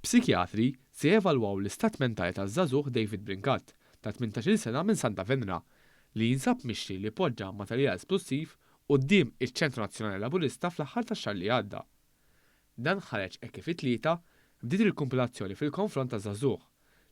Psikjatri se jevalwaw l-istat mentali taż-żagħżugħ David Brincat ta' 18-il sena minn Santa Venera li jinsab mixtri li poġġa materjal esplosiv quddiem iċ-Ċentru Nazzjonali Laburista fl-aħħar tax-xahar li għadda. Dan ħareġ hekk kif it-tlieta bdiet il-kompilazzjoni fil-konfront taż-żagħżugħ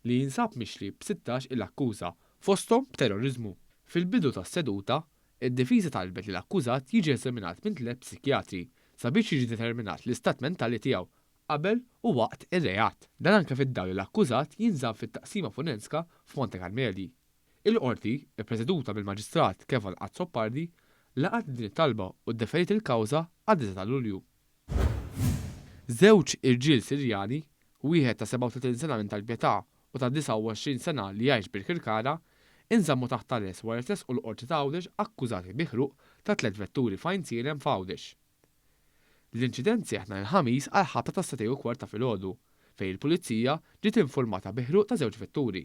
li jinsab mixtri b'16 il-akkuża fosthom b'terrorizmu. Fil-bidu tas-seduta, id-difiża talbet li l-akkużat jiġi eżaminat minn 3 psikjatri sabiex jiġi determinat l-istat mentali tiegħu qabel u waqt ir-reat. Dan anke fid-dawl l-akkużat jinsab fit-taqsima forenska f'Monte Carmeli. Il-qorti, ippreżeduta mill-Maġistrat Keval Azzopardi, laqat din it-talba u ddeferit il-kawża għad-9 ta' Lulju. Żewġ irġiel Sirjani, wieħed ta' 37 sena minn Tal-Pjetà u ta' 29 sena li jgħix bil-Kirkara, inżammu taħt arrest wara u l-qorti ta' Għawdex akkużati bi ħruq ta' 3 vetturi fajn sielem f'Għawdex. L-inċident seħħ nhar il-ħamis għal ħabta ta' 7:15 ta' filgħodu, fejn il-pulizija ġiet informata bi ħruq ta' 2 vetturi.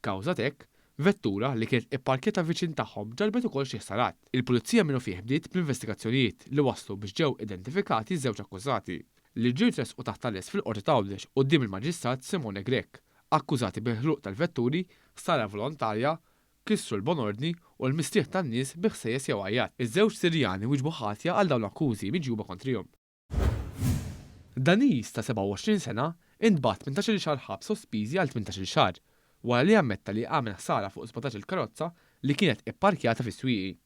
Kawża hekk, vettura li kienet ipparkjata viċin tagħhom ġalbet ukoll xi ħsarat. Il-pulizija minnu fih bdiet bl-investigazzjonijiet li waslu biex ġew identifikati żewġ akkużati li ġiet tresqu taħt arrest fil-qorti ta' Għawdex quddiem il-Maġistrat Simone Grek, akkużati bi ħruq tal-vetturi, ħsara volontarja, kissru l-bonordni u l-mistrieħ tan-nies bi ħsejjes jew għajjat. Iż-żewġ Sirjani wieġbu ħatja għal dawn l-akkużi miġjuba kontrihom. Danis ta' 27 sena intbagħat 18-il xahar ħabs sospiżi għal 18-il xahar wara li ammetta li għamel ħsara fuq 17-il karozza li kienet ipparkjata fis-swieqi.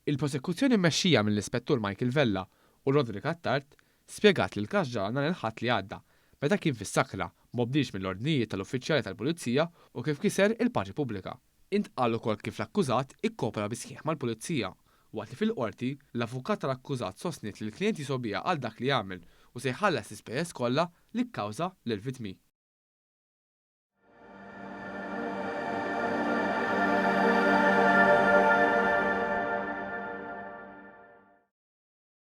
Il-prosekuzzjoni mmexxija mill-Ispettur Michael Vella u Roderick Attard spjegat li l-każ ġara nhar il-Ħadd li għadda meta kien fis-sakra m'obdilx mill-ordnijiet tal-uffiċjali tal-Pulizija u kif kiser il-paċi pubblika. Intqal ukoll kif l-akkużat ikkopera bisħieħ mal-Pulizija waqt li fil-qorti l-avukat tal-akkużat sostniet li l-klijent jisobija għal dak li jagħmel u se jħallas l-ispejjeż kollha li kkawża lill-vittmi.